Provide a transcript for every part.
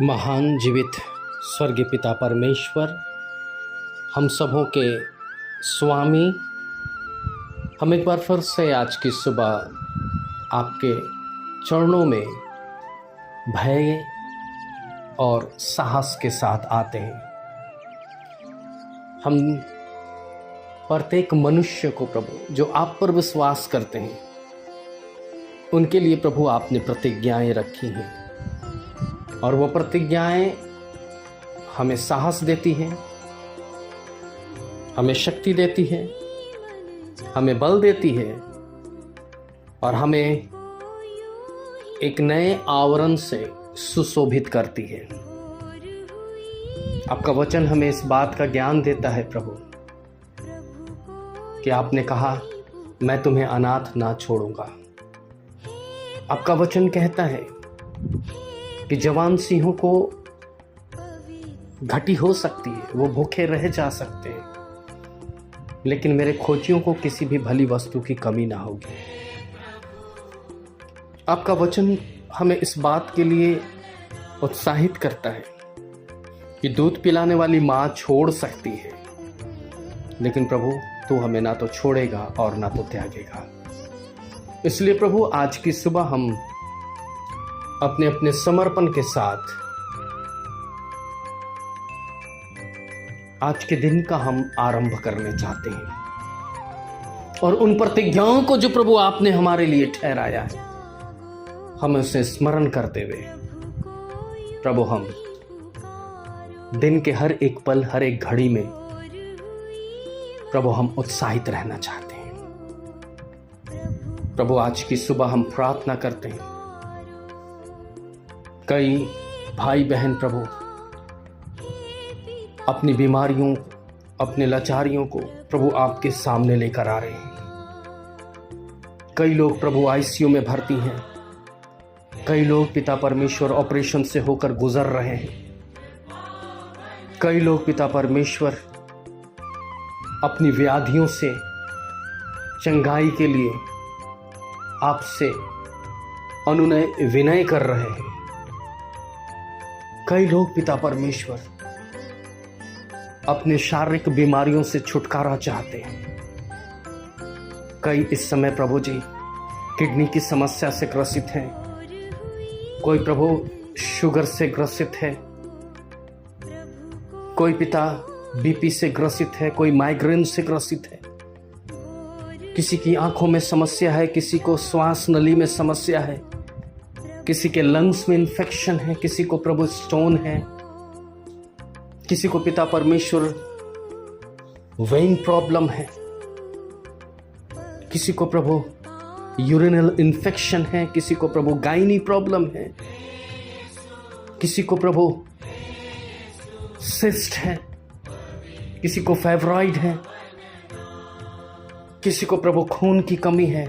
महान जीवित स्वर्गीय पिता परमेश्वर, हम सबों के स्वामी, हम एक बार फिर से आज की सुबह आपके चरणों में भय और साहस के साथ आते हैं। हम प्रत्येक मनुष्य को प्रभु जो आप पर विश्वास करते हैं, उनके लिए प्रभु आपने प्रतिज्ञाएं रखी हैं और वो प्रतिज्ञाएं हमें साहस देती हैं, हमें शक्ति देती है, हमें बल देती है और हमें एक नए आवरण से सुशोभित करती है। आपका वचन हमें इस बात का ज्ञान देता है प्रभु कि आपने कहा मैं तुम्हें अनाथ ना छोड़ूंगा। आपका वचन कहता है कि जवान सिंहों को घटी हो सकती है, वो भूखे रह जा सकते हैं, लेकिन मेरे खोजियों को किसी भी भली वस्तु की कमी ना होगी। आपका वचन हमें इस बात के लिए उत्साहित करता है कि दूध पिलाने वाली माँ छोड़ सकती है, लेकिन प्रभु तू हमें ना तो छोड़ेगा और ना तो त्यागेगा। इसलिए प्रभु आज की सुबह हम अपने अपने समर्पण के साथ आज के दिन का हम आरंभ करने चाहते हैं और उन प्रतिज्ञाओं को जो प्रभु आपने हमारे लिए ठहराया है, हम उसे स्मरण करते हुए प्रभु हम दिन के हर एक पल, हर एक घड़ी में प्रभु हम उत्साहित रहना चाहते हैं। प्रभु आज की सुबह हम प्रार्थना करते हैं, कई भाई बहन प्रभु अपनी बीमारियों, अपने लाचारियों को प्रभु आपके सामने लेकर आ रहे हैं। कई लोग प्रभु आईसीयू में भर्ती हैं, कई लोग पिता परमेश्वर ऑपरेशन से होकर गुजर रहे हैं, कई लोग पिता परमेश्वर अपनी व्याधियों से चंगाई के लिए आपसे अनुनय विनय कर रहे हैं। कई लोग पिता परमेश्वर अपने शारीरिक बीमारियों से छुटकारा चाहते हैं। कई इस समय प्रभु जी किडनी की समस्या से ग्रसित हैं, कोई प्रभु शुगर से ग्रसित है, कोई पिता बीपी से ग्रसित है, कोई माइग्रेन से ग्रसित है, किसी की आंखों में समस्या है, किसी को श्वास नली में समस्या है, किसी के लंग्स में इन्फेक्शन है, किसी को प्रभु स्टोन है, किसी को पिता परमेश्वर वेन प्रॉब्लम है, किसी को प्रभु यूरिनल इन्फेक्शन है, किसी को प्रभु गायनी प्रॉब्लम है, किसी को प्रभु सिस्ट है, किसी को फाइब्रॉइड है, किसी को प्रभु खून की कमी है,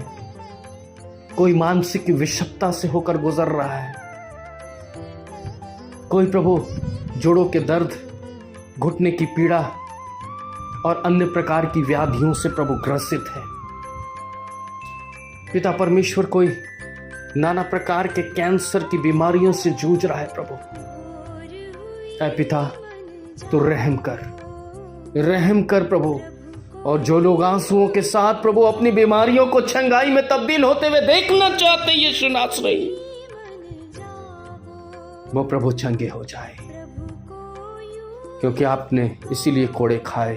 कोई मानसिक विषमता से होकर गुजर रहा है, कोई प्रभु जोड़ों के दर्द, घुटने की पीड़ा और अन्य प्रकार की व्याधियों से प्रभु ग्रसित है। पिता परमेश्वर कोई नाना प्रकार के कैंसर की बीमारियों से जूझ रहा है प्रभु। ऐ पिता तू रहम कर प्रभु, और जो लोग आंसुओं के साथ प्रभु अपनी बीमारियों को चंगाई में तब्दील होते हुए देखना चाहते हैं, यीशु नासरी, वो प्रभु चंगे हो जाए, क्योंकि आपने इसीलिए कोड़े खाए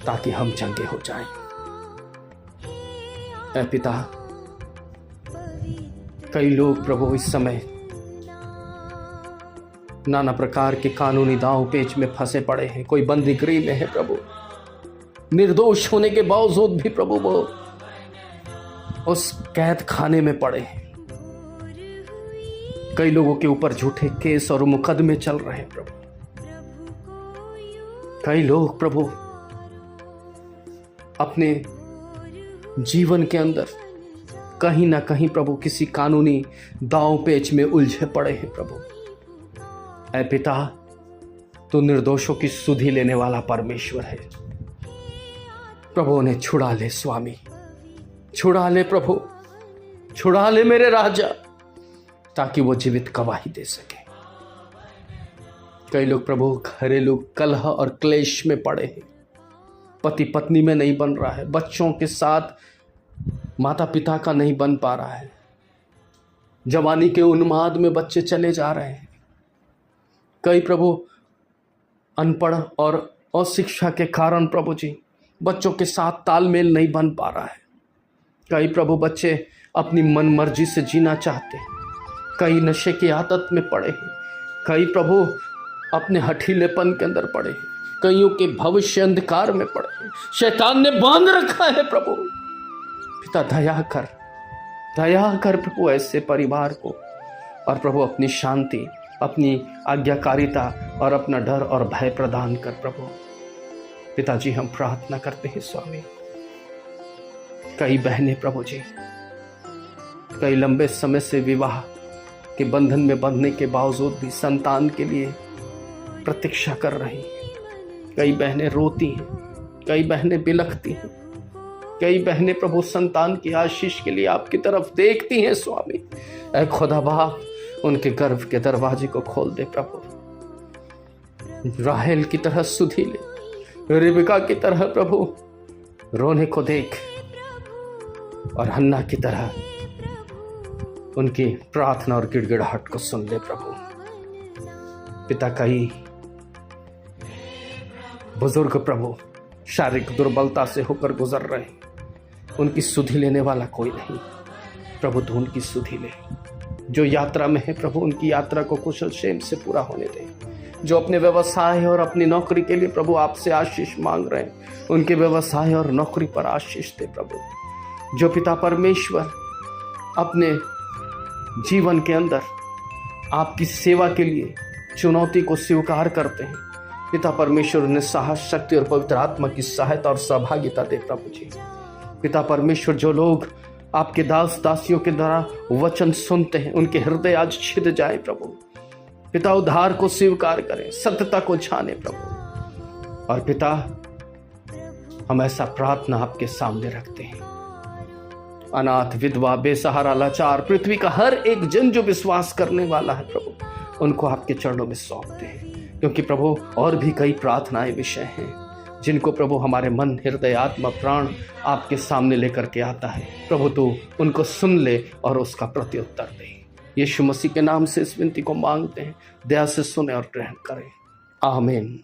ताकि हम चंगे हो जाएं। ऐ पिता, कई लोग प्रभु इस समय नाना प्रकार के कानूनी दांव पेच में फंसे पड़े हैं, कोई बंदी गृह में है प्रभु, निर्दोष होने के बावजूद भी प्रभु वो उस कैद खाने में पड़े हैं। कई लोगों के ऊपर झूठे केस और मुकदमे चल रहे हैं प्रभु। कई लोग प्रभु अपने जीवन के अंदर कहीं ना कहीं प्रभु किसी कानूनी दांव पेच में उलझे पड़े हैं प्रभु। ऐ पिता, तू निर्दोषों की सुधि लेने वाला परमेश्वर है प्रभु। उन्हें छुड़ा ले स्वामी, छुड़ा ले प्रभु, छुड़ा ले मेरे राजा, ताकि वो जीवित गवाही दे सके। कई लोग प्रभु घरेलू कलह और क्लेश में पड़े हैं, पति पत्नी में नहीं बन रहा है, बच्चों के साथ माता पिता का नहीं बन पा रहा है, जवानी के उन्माद में बच्चे चले जा रहे हैं। कई प्रभु अनपढ़ और अशिक्षा के कारण प्रभु जी बच्चों के साथ तालमेल नहीं बन पा रहा है। कई प्रभु बच्चे अपनी मन मर्जी से जीना चाहते हैं, कई नशे की आदत में पड़े हैं, कई प्रभु अपने हठीलेपन के अंदर पड़े हैं, कईयों के भविष्य अंधकार में पड़े हैं, शैतान ने बांध रखा है। प्रभु पिता दया कर प्रभु ऐसे परिवार को, और प्रभु अपनी शांति, अपनी आज्ञाकारिता और अपना डर और भय प्रदान कर। प्रभु पिताजी हम प्रार्थना करते हैं स्वामी। कई बहनें प्रभु जी कई लंबे समय से विवाह के बंधन में बंधने के बावजूद भी संतान के लिए प्रतीक्षा कर रही हैं। कई बहनें रोती हैं, कई बहनें बिलखती हैं, कई बहनें प्रभु संतान की आशीष के लिए आपकी तरफ देखती हैं स्वामी। ऐ खुदा बाप उनके गर्भ के दरवाजे को खोल दे प्रभु। राहेल की तरह सुधी ले, रिबका की तरह प्रभु रोने को देख, और हन्ना की तरह उनकी प्रार्थना और गिड़गिड़ाहट को सुन ले प्रभु। पिता कई बुजुर्ग प्रभु शारीरिक दुर्बलता से होकर गुजर रहे हैं, उनकी सुधि लेने वाला कोई नहीं प्रभु। तू उनकी सुधि ले। जो यात्रा में है प्रभु उनकी यात्रा को कुशल क्षेम से पूरा होने दे। जो अपने व्यवसाय और अपनी नौकरी के लिए प्रभु आपसे आशीष मांग रहे हैं, उनके व्यवसाय और नौकरी पर आशीष दे प्रभु। जो पिता परमेश्वर अपने जीवन के अंदर आपकी सेवा के लिए चुनौती को स्वीकार करते हैं, पिता परमेश्वर ने साहस, शक्ति और पवित्र आत्मा की सहायता और सहभागिता दे प्रभु जी। पिता परमेश्वर जो लोग आपके दास दासियों के द्वारा वचन सुनते हैं, उनके हृदय आज छिद जाए प्रभु। पिता उद्धार को स्वीकार करें, सत्यता को जाने प्रभु। और पिता हम ऐसा प्रार्थना आपके सामने रखते हैं। अनाथ, विधवा, बेसहारा, लाचार, पृथ्वी का हर एक जन जो विश्वास करने वाला है प्रभु, उनको आपके चरणों में सौंपते हैं। क्योंकि प्रभु और भी कई प्रार्थनाएं विषय हैं जिनको प्रभु हमारे मन, हृदय, आत्मा, प्राण आपके सामने लेकर के आता है। प्रभु तू उनको सुन ले और उसका प्रत्युत्तर दे। यीशु मसीह के नाम से इस विनती को मांगते हैं, दया से सुने और ग्रहण करें। आमीन।